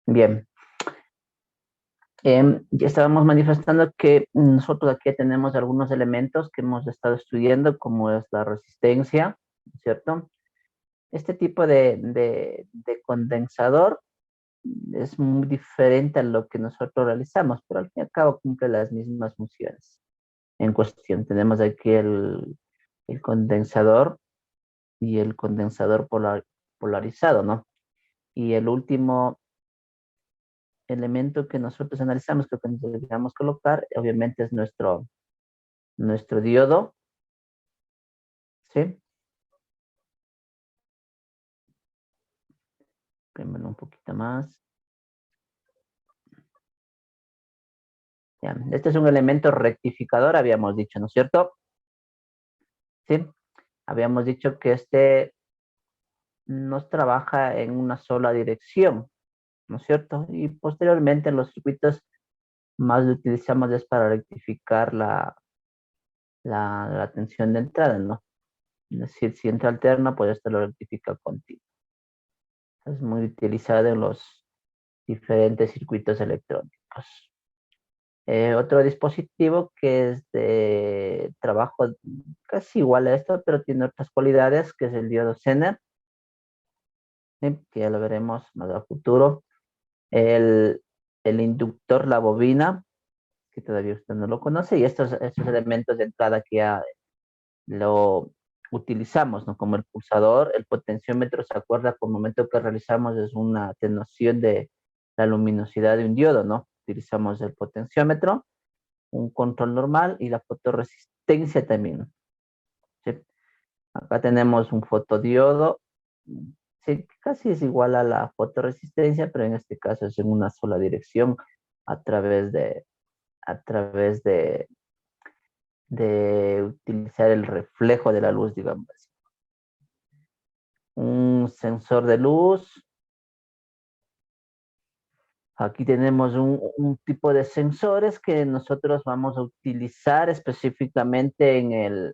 Bien. Ya estábamos manifestando que nosotros aquí tenemos algunos elementos que hemos estado estudiando, como es la resistencia, ¿cierto? Este tipo de condensador es muy diferente a lo que nosotros realizamos, pero al fin y al cabo cumple las mismas funciones. En cuestión, tenemos aquí el condensador y el condensador polarizado, ¿no? Y el último elemento que nosotros analizamos, que necesitamos colocar, obviamente es nuestro diodo, ¿sí? Primero un poquito más. Ya. Este es un elemento rectificador, habíamos dicho, ¿no es cierto? Sí. Habíamos dicho que este nos trabaja en una sola dirección, ¿no es cierto? Y posteriormente en los circuitos más lo utilizamos es para rectificar la tensión de entrada, ¿no? Es decir, si entra alterna, pues esto lo rectifica continuo. Es muy utilizado en los diferentes circuitos electrónicos. Otro dispositivo que es de trabajo casi igual a esto, pero tiene otras cualidades, que es el diodo Zener, ¿sí? Que ya lo veremos más a futuro. El, el inductor, la bobina, que todavía usted no lo conoce, y estos elementos de entrada que ya lo utilizamos, ¿no? Como el pulsador, el potenciómetro, se acuerda, por el momento que realizamos es una atenuación de la luminosidad de un diodo, ¿no? Utilizamos el potenciómetro, un control normal y la fotorresistencia también, ¿sí? Acá tenemos un fotodiodo, sí, casi es igual a la fotorresistencia, pero en este caso es en una sola dirección a través de utilizar el reflejo de la luz, digamos así. Un sensor de luz. Aquí tenemos un tipo de sensores que nosotros vamos a utilizar específicamente en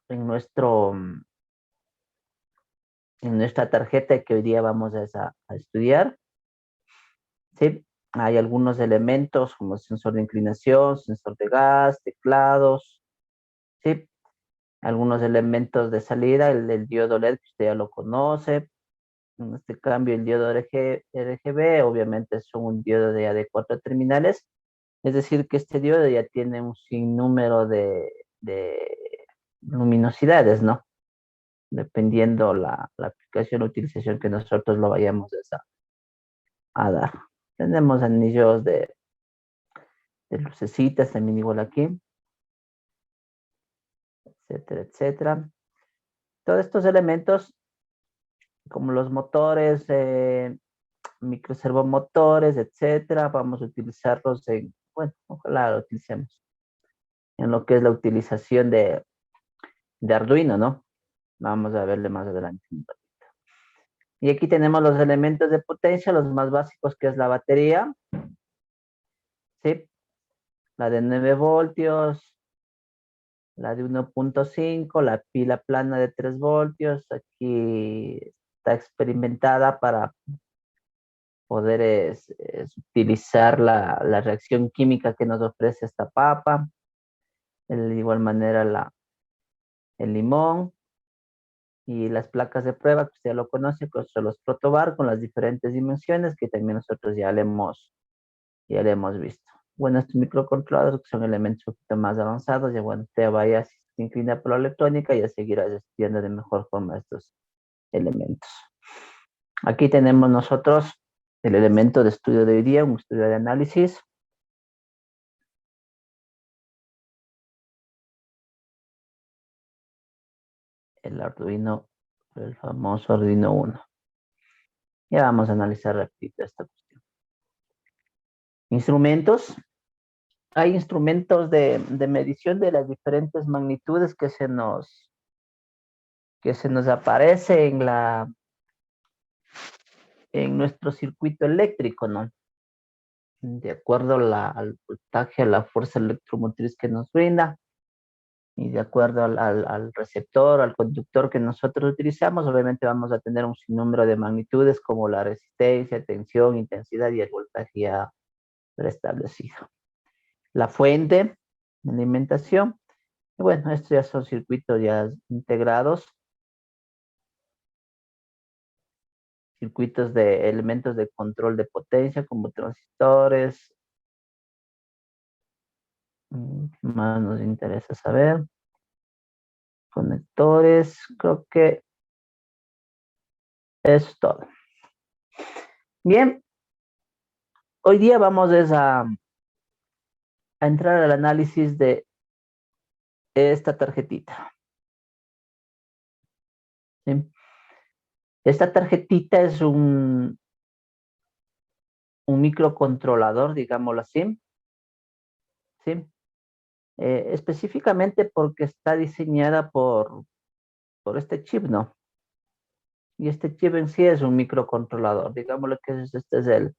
nuestro, en nuestra tarjeta que hoy día vamos a estudiar, ¿sí? Hay algunos elementos como sensor de inclinación, sensor de gas, teclados, ¿sí? Algunos elementos de salida, el diodo LED, que usted ya lo conoce. En este cambio, el diodo RGB, obviamente son un diodo de 4 terminales, es decir, que este diodo ya tiene un sinnúmero de luminosidades, ¿no? Dependiendo la aplicación o utilización que nosotros lo vayamos a dar. Tenemos anillos de lucecitas también igual aquí, etcétera, etcétera. Todos estos elementos, como los motores, microservomotores, etcétera, vamos a utilizarlos bueno, ojalá lo utilicemos en lo que es la utilización de Arduino, ¿no? Vamos a verle más adelante. Y aquí tenemos los elementos de potencia, los más básicos, que es la batería, ¿sí? La de 9 voltios, la de 1.5, la pila plana de 3 voltios. Aquí está experimentada para poder utilizar la reacción química que nos ofrece esta papa. De igual manera el limón y las placas de prueba, que usted ya lo conoce, que son los protobar con las diferentes dimensiones que también nosotros ya le hemos visto. Bueno, estos microcontroladores, que son elementos un poquito más avanzados, ya bueno, te vayas, si te inclina por la electrónica, ya seguirás estudiando de mejor forma estos elementos. Aquí tenemos nosotros el elemento de estudio de hoy día, un estudio de análisis. El Arduino, el famoso Arduino Uno. Ya vamos a analizar rapidito esta cuestión. Instrumentos. Hay instrumentos de medición de las diferentes magnitudes que se nos aparece en nuestro circuito eléctrico, ¿no? De acuerdo al voltaje, a la fuerza electromotriz que nos brinda. Y de acuerdo al receptor, al conductor que nosotros utilizamos, obviamente vamos a tener un sinnúmero de magnitudes como la resistencia, tensión, intensidad y el voltaje ya preestablecido. La fuente de alimentación. Y bueno, estos ya son circuitos ya integrados, circuitos de elementos de control de potencia como transistores. Más nos interesa saber. Conectores, creo que es todo. Bien, hoy día vamos a entrar al análisis de esta tarjetita. ¿Sí? Esta tarjetita es un microcontrolador, digámoslo así. ¿Sí? Específicamente porque está diseñada por este chip, ¿no? Y este chip en sí es un microcontrolador. Digámoslo que este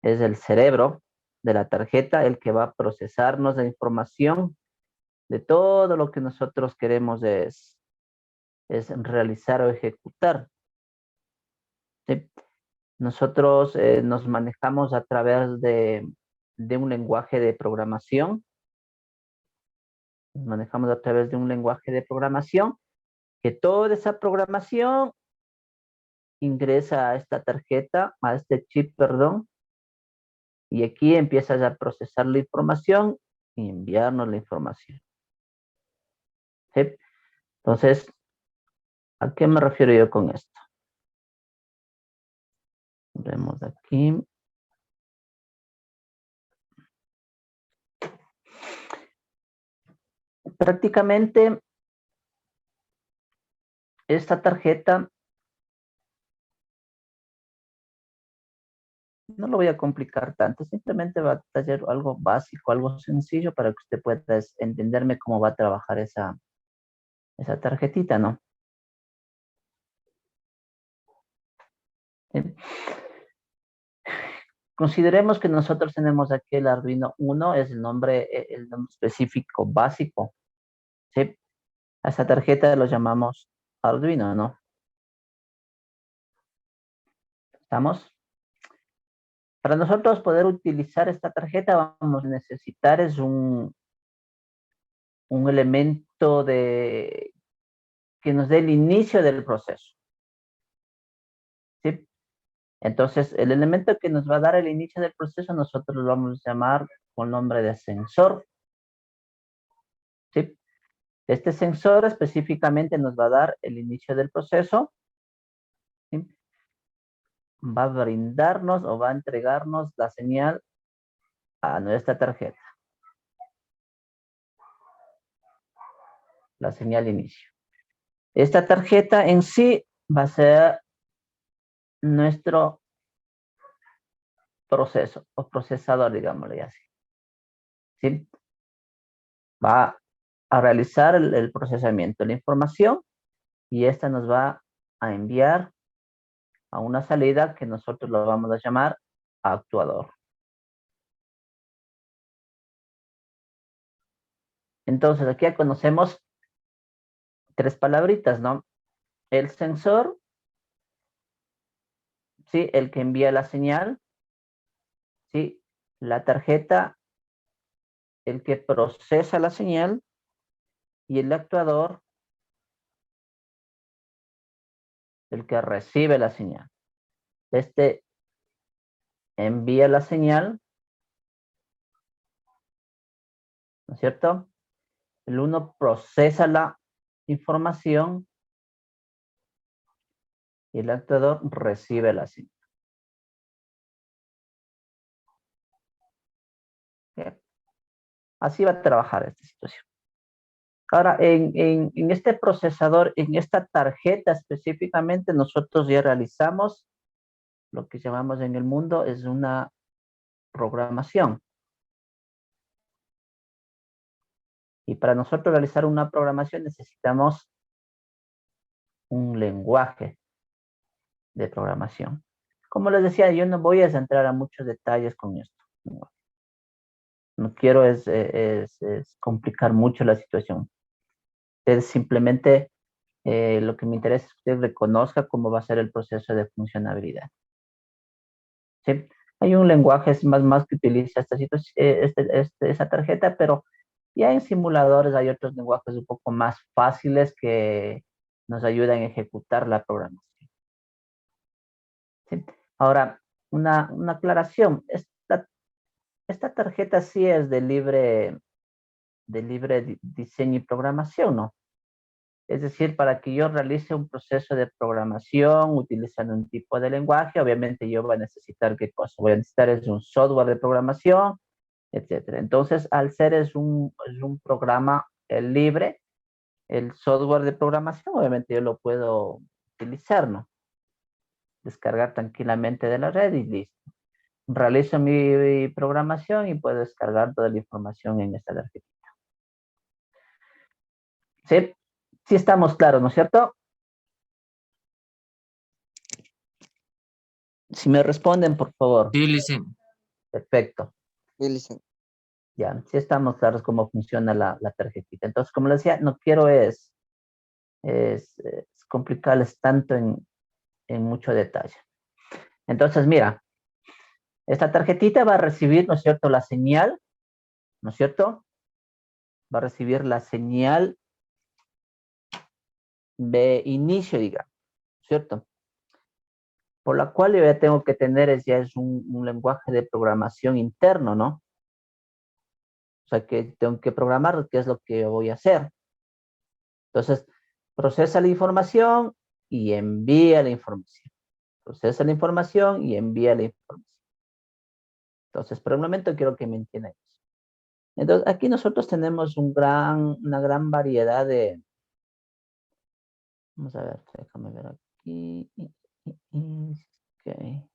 es el cerebro de la tarjeta, el que va a procesarnos la información de todo lo que nosotros queremos es realizar o ejecutar. ¿Sí? Nosotros nos manejamos a través de un lenguaje de programación. Nos manejamos a través de un lenguaje de programación que toda esa programación ingresa a esta tarjeta, a este chip, perdón, y aquí empiezas a procesar la información y enviarnos la información. ¿Sí? Entonces, ¿a qué me refiero yo con esto? Vemos aquí. Prácticamente, esta tarjeta, no lo voy a complicar tanto, simplemente va a ser algo básico, algo sencillo para que usted pueda entenderme cómo va a trabajar esa tarjetita, ¿no? ¿Sí? Consideremos que nosotros tenemos aquí el Arduino 1, es el nombre específico básico, ¿sí? A esta tarjeta lo llamamos Arduino, ¿no? ¿Estamos? Para nosotros poder utilizar esta tarjeta vamos a necesitar un elemento que nos dé el inicio del proceso, ¿sí? Entonces, el elemento que nos va a dar el inicio del proceso, nosotros lo vamos a llamar con nombre de sensor, ¿sí? Este sensor específicamente nos va a dar el inicio del proceso, ¿sí? Va a brindarnos o va a entregarnos la señal a nuestra tarjeta, la señal inicio. Esta tarjeta en sí va a ser nuestro proceso o procesador, digámosle así, ¿sí? Va a realizar el procesamiento de la información y esta nos va a enviar a una salida que nosotros lo vamos a llamar actuador. Entonces, aquí ya conocemos tres palabritas, ¿no? El sensor, ¿sí? El que envía la señal, ¿sí? La tarjeta, el que procesa la señal, y el actuador, el que recibe la señal. Este envía la señal, ¿no es cierto? El uno procesa la información y el actuador recibe la señal. Bien. Así va a trabajar esta situación. Ahora, en este procesador, en esta tarjeta específicamente, nosotros ya realizamos lo que llamamos en el mundo es una programación. Y para nosotros realizar una programación necesitamos un lenguaje de programación. Como les decía, yo no voy a entrar a muchos detalles con esto. No quiero es complicar mucho la situación. Usted simplemente lo que me interesa es que usted reconozca cómo va a ser el proceso de funcionabilidad. ¿Sí? Hay un lenguaje más que utiliza esa tarjeta, pero ya en simuladores hay otros lenguajes un poco más fáciles que nos ayudan a ejecutar la programación. ¿Sí? Ahora, una aclaración. Esta tarjeta sí es de libre diseño y programación, ¿no? Es decir, para que yo realice un proceso de programación utilizando un tipo de lenguaje, obviamente yo voy a necesitar qué cosa. Voy a necesitar es un software de programación, etcétera. Entonces, al ser es un programa libre, el software de programación, obviamente yo lo puedo utilizar, ¿no? Descargar tranquilamente de la red y listo. Realizo mi programación y puedo descargar toda la información en esta tarjeta. ¿Sí? Sí estamos claros, ¿no es cierto? Si me responden, por favor. Sí, lice. Perfecto. Sí, licenciado. Ya, sí estamos claros cómo funciona la tarjetita. Entonces, como les decía, no quiero es complicarles tanto en mucho detalle. Entonces, mira, esta tarjetita va a recibir, ¿no es cierto?, la señal, ¿no es cierto? Va a recibir la señal de inicio, digamos, ¿cierto? Por la cual yo ya tengo que tener ya es un lenguaje de programación interno, ¿no? O sea, que tengo que programar qué es lo que voy a hacer. Entonces, procesa la información y envía la información. Procesa la información y envía la información. Entonces, por el momento quiero que me entiendan eso. Entonces, aquí nosotros tenemos una gran variedad de... Vamos a ver, déjame ver aquí. Ok.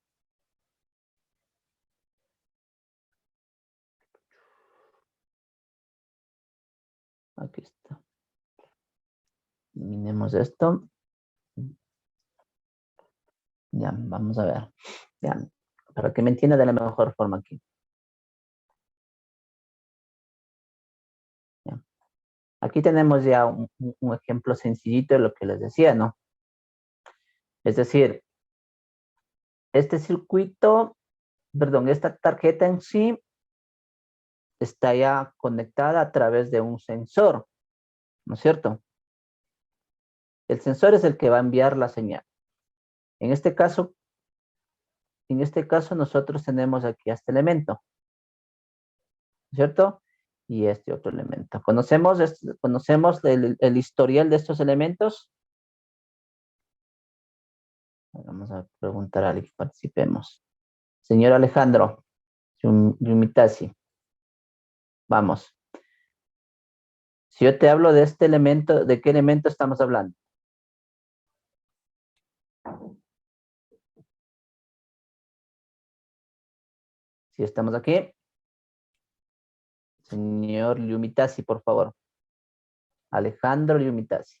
Aquí está. Eliminemos esto. Ya, vamos a ver. Ya, para que me entienda de la mejor forma aquí. Ya. Aquí tenemos ya un ejemplo sencillito de lo que les decía, ¿no? Es decir, este circuito, perdón, esta tarjeta en sí está ya conectada a través de un sensor, ¿no es cierto? El sensor es el que va a enviar la señal. En este caso nosotros tenemos aquí este elemento, ¿no es cierto? Y este otro elemento. ¿Conocemos el historial de estos elementos? Vamos a preguntar a alguien que participemos. Señor Alejandro Yumitasi, vamos. Si yo te hablo de este elemento, ¿de qué elemento estamos hablando? Si estamos aquí. Señor Yumitasi, por favor. Alejandro Yumitasi.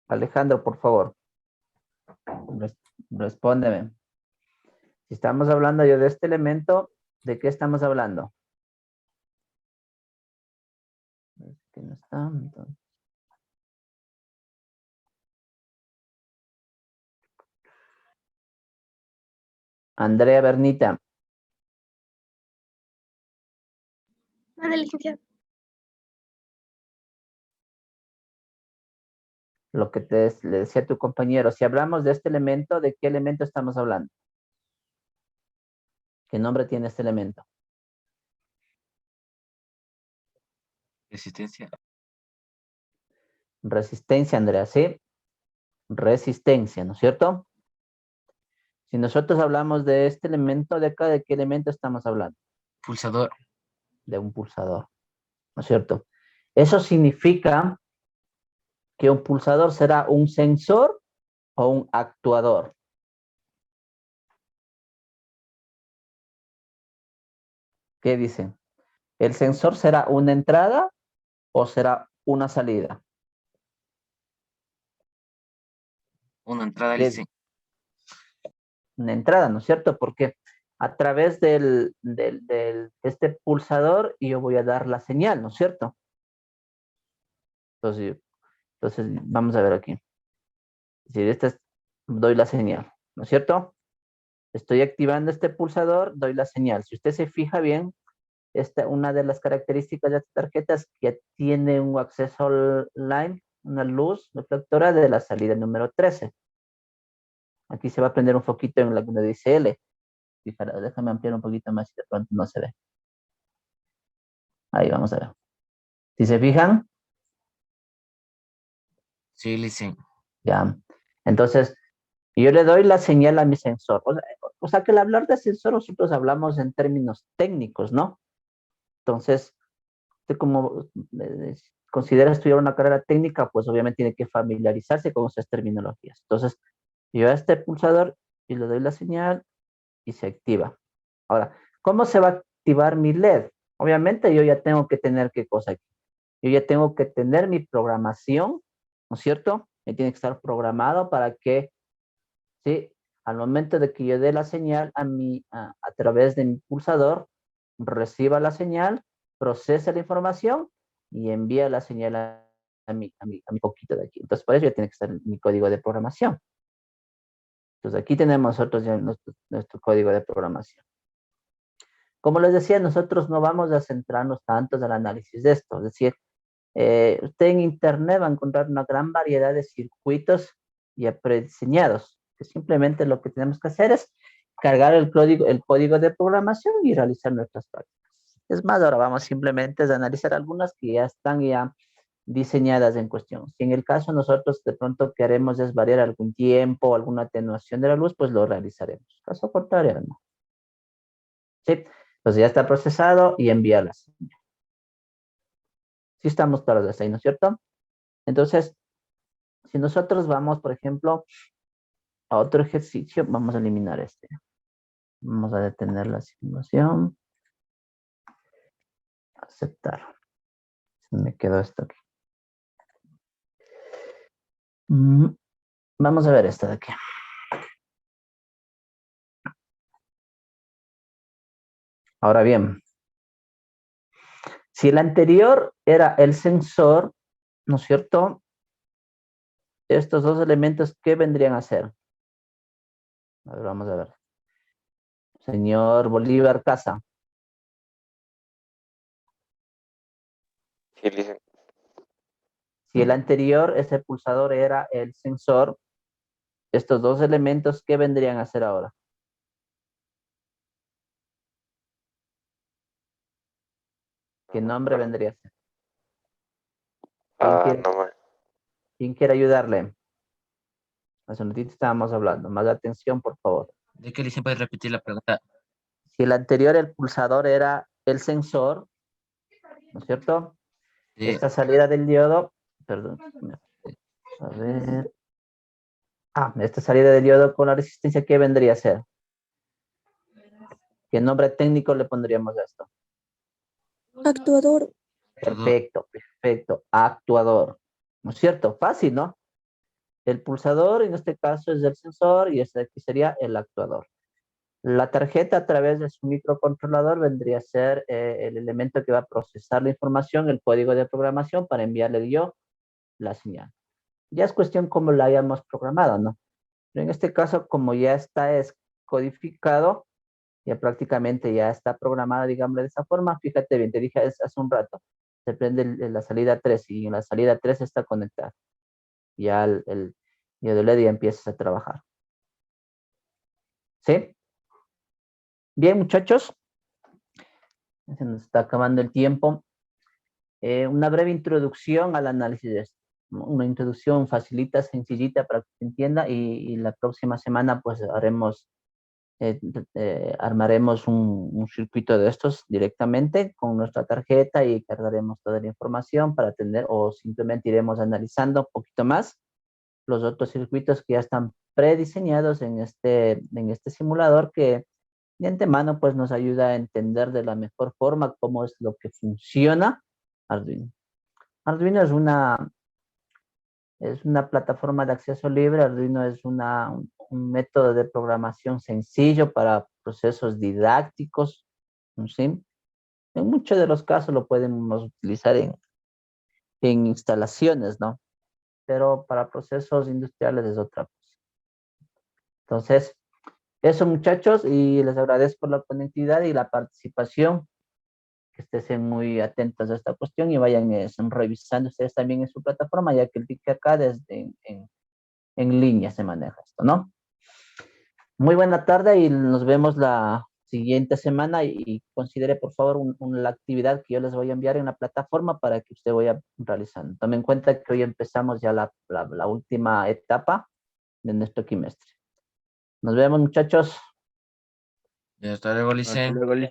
Alejandro, por favor. Respóndeme. Si estamos hablando yo de este elemento, ¿de qué estamos hablando? Que no está, entonces. Andrea Bernita. Vale, licenciado. Lo que le decía a tu compañero, si hablamos de este elemento, ¿de qué elemento estamos hablando? ¿Qué nombre tiene este elemento? Resistencia. Resistencia, Andrea, ¿sí? Resistencia, ¿no es cierto? Si nosotros hablamos de este elemento de acá, ¿de qué elemento estamos hablando? Pulsador. De un pulsador, ¿no es cierto? Eso significa que un pulsador será un sensor o un actuador. ¿Qué dicen? ¿El sensor será una entrada o será una salida? Una entrada, ¿Qué? lice. Una entrada, ¿no es cierto? ¿Por qué? a través de este pulsador yo voy a dar la señal, ¿no es cierto? Entonces vamos a ver aquí. Si doy la señal, ¿no es cierto? Estoy activando este pulsador, doy la señal. Si usted se fija bien, una de las características de esta tarjeta es que tiene un acceso online, una luz reflectora de la salida número 13. Aquí se va a prender un foquito en la que dice L. Fíjate, déjame ampliar un poquito más y de pronto no se ve. Ahí vamos a ver. Si se fijan, Sí, listen. ya. Entonces, yo le doy la señal a mi sensor. O sea que al hablar de sensor, nosotros hablamos en términos técnicos, ¿no? Entonces, usted como considera estudiar una carrera técnica, pues obviamente tiene que familiarizarse con esas terminologías. Entonces, yo a este pulsador y le doy la señal y se activa. Ahora, ¿cómo se va a activar mi LED? Obviamente yo ya tengo que tener qué cosa aquí. Yo ya tengo que tener mi programación, ¿no es cierto? Me tiene que estar programado para que, ¿sí? Al momento de que yo dé la señal a través de mi pulsador, reciba la señal, procese la información y envía la señal a mi poquito de aquí. Entonces, por eso ya tiene que estar mi código de programación. Entonces, aquí tenemos nosotros ya nuestro código de programación. Como les decía, nosotros no vamos a centrarnos tanto en el análisis de esto. Es decir, usted en Internet va a encontrar una gran variedad de circuitos ya prediseñados, que simplemente lo que tenemos que hacer es cargar el código de programación y realizar nuestras prácticas. Es más, ahora vamos simplemente a analizar algunas que ya están ya diseñadas en cuestión. Si en el caso nosotros de pronto queremos es variar algún tiempo o alguna atenuación de la luz, pues lo realizaremos. Caso contrario, no. ¿Sí? Entonces ya está procesado y envía la señal. Sí estamos claros de ahí, ¿no es cierto? Entonces, si nosotros vamos, por ejemplo, a otro ejercicio, vamos a eliminar este. Vamos a detener la simulación. Aceptar. Se me quedó esto aquí. Vamos a ver esto de aquí. Ahora bien, si el anterior era el sensor, ¿no es cierto? Estos dos elementos, ¿qué vendrían a ser? A ver, vamos a ver. Señor Bolívar Casa. Sí, listen. Si el anterior, ese pulsador era el sensor, estos dos elementos, ¿qué vendrían a ser ahora? ¿Qué nombre vendría a ser? No me... ¿Quién quiere ayudarle? Hace un ratito estábamos hablando. Más atención, por favor. ¿De qué listen puedes repetir la pregunta? Si el anterior, el pulsador, era el sensor, ¿no es cierto? Sí. Esta salida del diodo, perdón. A ver. Esta salida del diodo con la resistencia, ¿qué vendría a ser? ¿Qué nombre técnico le pondríamos a esto? Actuador. Perfecto, perfecto. Actuador. ¿No es cierto? Fácil, ¿no? El pulsador, en este caso, es el sensor y este aquí sería el actuador. La tarjeta a través de su microcontrolador vendría a ser el elemento que va a procesar la información, el código de programación para enviarle yo la señal. Ya es cuestión cómo la hayamos programado, ¿no? Pero en este caso, como ya está codificado, ya prácticamente ya está programado, digamos de esa forma. Fíjate bien, te dije hace un rato, se prende la salida 3 y en la salida 3 está conectada. Ya el LED ya empieza a trabajar. ¿Sí? Bien, muchachos. Se nos está acabando el tiempo. Una breve introducción al análisis de esto. Una introducción facilita, sencillita para que se entienda y la próxima semana pues armaremos un circuito de estos directamente con nuestra tarjeta y cargaremos toda la información para tener o simplemente iremos analizando un poquito más los otros circuitos que ya están prediseñados en este simulador que de antemano pues nos ayuda a entender de la mejor forma cómo es lo que funciona Arduino. Arduino es una plataforma de acceso libre. Arduino es un método de programación sencillo para procesos didácticos, ¿sí? En muchos de los casos lo podemos utilizar en instalaciones, ¿no? Pero para procesos industriales es otra cosa. Entonces, eso muchachos, y les agradezco la conectividad y la participación. Que estén muy atentos a esta cuestión y vayan revisando ustedes también en su plataforma, ya que el TIC acá desde en línea se maneja esto, ¿no? Muy buena tarde y nos vemos la siguiente semana y considere por favor la actividad que yo les voy a enviar en la plataforma para que usted vaya realizando. Tome en cuenta que hoy empezamos ya la última etapa de nuestro quimestre. Nos vemos muchachos. Hasta luego, Hasta Licen. luego, Licen.